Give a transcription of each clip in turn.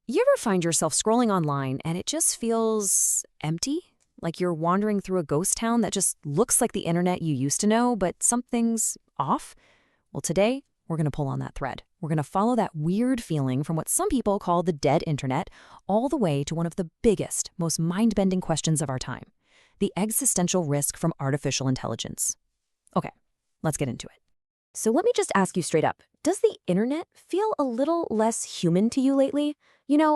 You ever find yourself scrolling online and it just feels empty? Like you're wandering through a ghost town that just looks like the internet you used to know, but something's off? Well, today, we're going to pull on that thread. We're going to follow that weird feeling from what some people call the dead internet all the way to one of the biggest, most mind-bending questions of our time: the existential risk from artificial intelligence. Okay, let's get into it. So let me just ask you straight up, does the internet feel a little less human to you lately?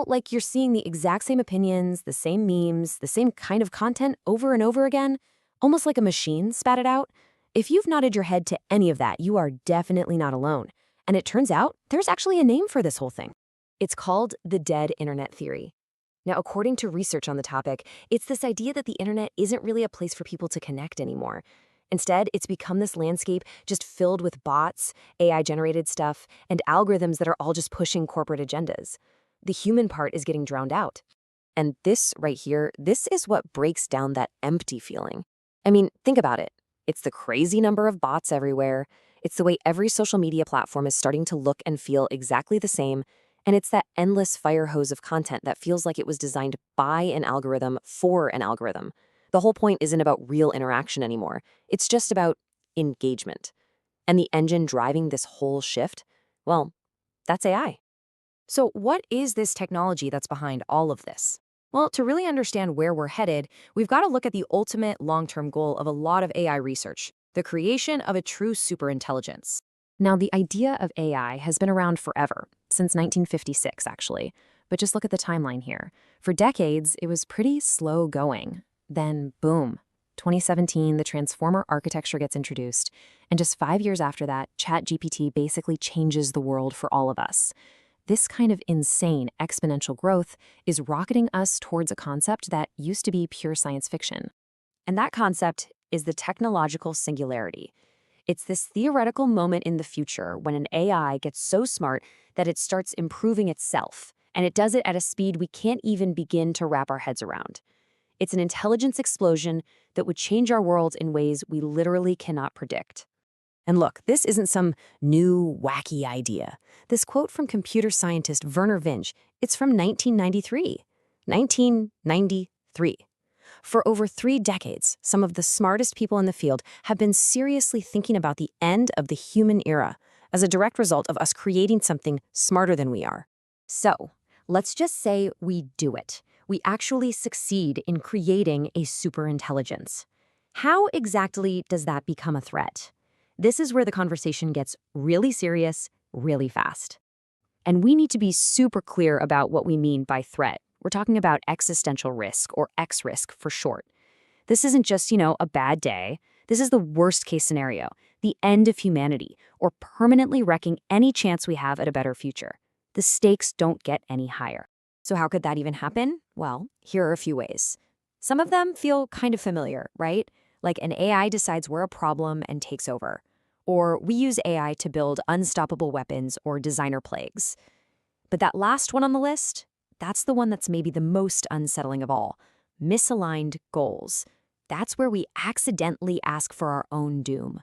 Like you're seeing the exact same opinions, the same memes, the same kind of content over and over again, almost like a machine spat it out? If you've nodded your head to any of that, you are definitely not alone. And it turns out there's actually a name for this whole thing. It's called the dead internet theory. Now, according to research on the topic, it's this idea that the internet isn't really a place for people to connect anymore. Instead, it's become this landscape just filled with bots, AI-generated stuff, and algorithms that are all just pushing corporate agendas. The human part is getting drowned out. And this right here, this is what breaks down that empty feeling. I mean, think about it. It's the crazy number of bots everywhere. It's the way every social media platform is starting to look and feel exactly the same. And it's that endless fire hose of content that feels like it was designed by an algorithm for an algorithm. The whole point isn't about real interaction anymore. It's just about engagement. And the engine driving this whole shift, well, that's AI. So what is this technology that's behind all of this? Well, to really understand where we're headed, we've got to look at the ultimate long-term goal of a lot of AI research: the creation of a true superintelligence. Now, the idea of AI has been around forever, since 1956, actually. But just look at the timeline here. For decades, it was pretty slow going. Then, boom, 2017, the transformer architecture gets introduced. And just 5 years after that, ChatGPT basically changes the world for all of us. This kind of insane exponential growth is rocketing us towards a concept that used to be pure science fiction. And that concept is the technological singularity. It's this theoretical moment in the future when an AI gets so smart that it starts improving itself, and it does it at a speed we can't even begin to wrap our heads around. It's an intelligence explosion that would change our world in ways we literally cannot predict. And look, this isn't some new, wacky idea. This quote from computer scientist Werner Vinge, it's from 1993. 1993. For over 3 decades, some of the smartest people in the field have been seriously thinking about the end of the human era as a direct result of us creating something smarter than we are. So, let's just say we do it. We actually succeed in creating a superintelligence. How exactly does that become a threat? This is where the conversation gets really serious, really fast. And we need to be super clear about what we mean by threat. We're talking about existential risk, or X risk for short. This isn't just, a bad day. This is the worst case scenario, the end of humanity, or permanently wrecking any chance we have at a better future. The stakes don't get any higher. So how could that even happen? Well, here are a few ways. Some of them feel kind of familiar, right? Like an AI decides we're a problem and takes over. Or we use AI to build unstoppable weapons or designer plagues. But that last one on the list, that's the one that's maybe the most unsettling of all: misaligned goals. That's where we accidentally ask for our own doom.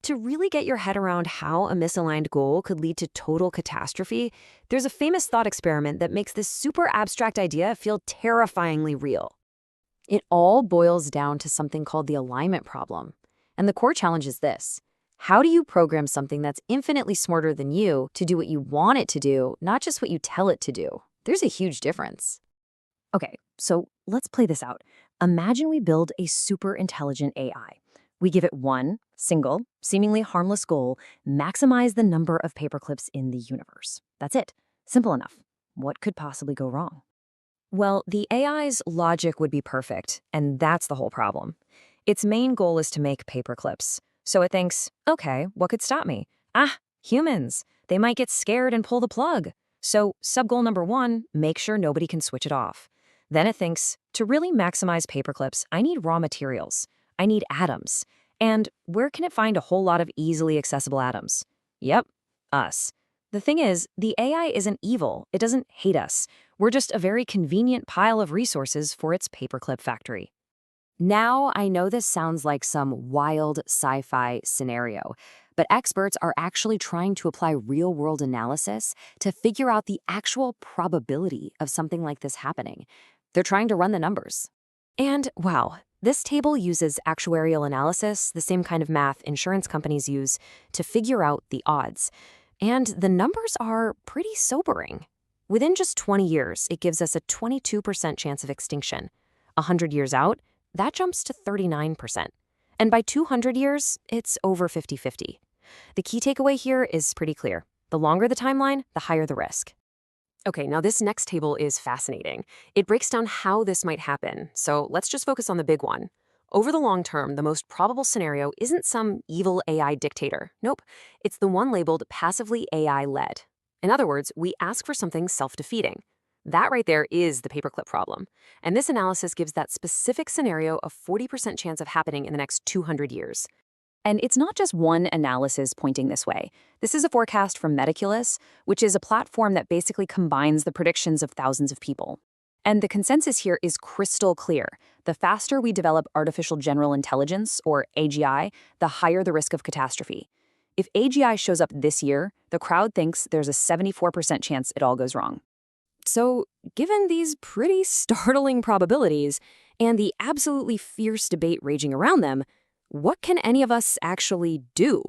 To really get your head around how a misaligned goal could lead to total catastrophe, there's a famous thought experiment that makes this super abstract idea feel terrifyingly real. It all boils down to something called the alignment problem. And the core challenge is this: how do you program something that's infinitely smarter than you to do what you want it to do, not just what you tell it to do? There's a huge difference. Okay, so let's play this out. Imagine we build a super intelligent AI. We give it one single, seemingly harmless goal: maximize the number of paperclips in the universe. That's it. Simple enough. What could possibly go wrong? Well, the AI's logic would be perfect, and that's the whole problem. Its main goal is to make paperclips. So it thinks, okay, what could stop me? Humans. They might get scared and pull the plug. So sub-goal number 1, make sure nobody can switch it off. Then it thinks, to really maximize paperclips, I need raw materials. I need atoms. And where can it find a whole lot of easily accessible atoms? Yep, us. The thing is, the AI isn't evil. It doesn't hate us. We're just a very convenient pile of resources for its paperclip factory. Now, I know this sounds like some wild sci-fi scenario, But experts are actually trying to apply real-world analysis to figure out the actual probability of something like this happening. They're trying to run the numbers. And wow, this table uses actuarial analysis, the same kind of math insurance companies use, to figure out the odds. And the numbers are pretty sobering. Within just 20 years, it gives us a 22% chance of extinction. 100 years out, that jumps to 39%. And by 200 years, it's over 50-50. The key takeaway here is pretty clear. The longer the timeline, the higher the risk. Okay, now this next table is fascinating. It breaks down how this might happen, so let's just focus on the big one. Over the long term, the most probable scenario isn't some evil AI dictator. Nope, it's the one labeled passively AI-led. In other words, we ask for something self-defeating. That right there is the paperclip problem. And this analysis gives that specific scenario a 40% chance of happening in the next 200 years. And it's not just one analysis pointing this way. This is a forecast from Metaculus, which is a platform that basically combines the predictions of thousands of people. And the consensus here is crystal clear. The faster we develop artificial general intelligence, or AGI, the higher the risk of catastrophe. If AGI shows up this year, the crowd thinks there's a 74% chance it all goes wrong. So, given these pretty startling probabilities and the absolutely fierce debate raging around them, what can any of us actually do?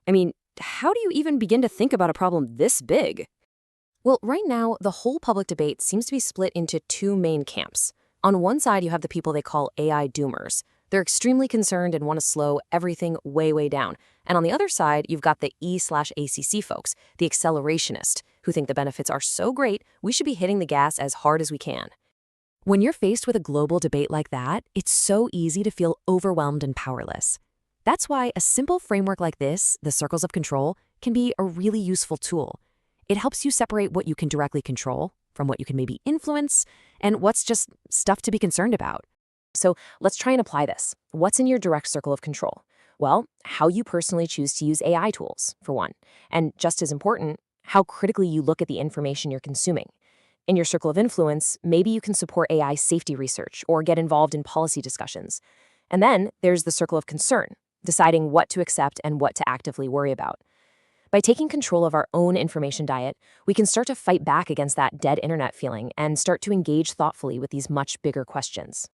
I mean, how do you even begin to think about a problem this big? Well, right now, the whole public debate seems to be split into two main camps. On one side, you have the people they call AI doomers. They're extremely concerned and want to slow everything way, way down. And on the other side, you've got the E/ACC folks, the accelerationists, who think the benefits are so great, we should be hitting the gas as hard as we can. When you're faced with a global debate like that, it's so easy to feel overwhelmed and powerless. That's why a simple framework like this, the circles of control, can be a really useful tool. It helps you separate what you can directly control from what you can maybe influence and what's just stuff to be concerned about. So let's try and apply this. What's in your direct circle of control? Well, how you personally choose to use AI tools, for one. And just as important, how critically you look at the information you're consuming. In your circle of influence, maybe you can support AI safety research or get involved in policy discussions. And then there's the circle of concern, deciding what to accept and what to actively worry about. By taking control of our own information diet, we can start to fight back against that dead internet feeling and start to engage thoughtfully with these much bigger questions.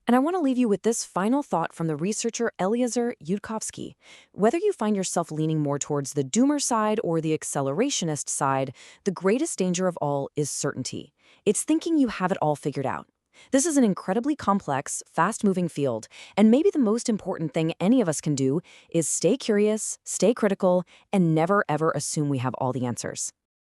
And I want to leave you with this final thought from the researcher Eliezer Yudkowsky. Whether you find yourself leaning more towards the doomer side or the accelerationist side, the greatest danger of all is certainty. It's thinking you have it all figured out. This is an incredibly complex, fast-moving field, and maybe the most important thing any of us can do is stay curious, stay critical, and never ever assume we have all the answers.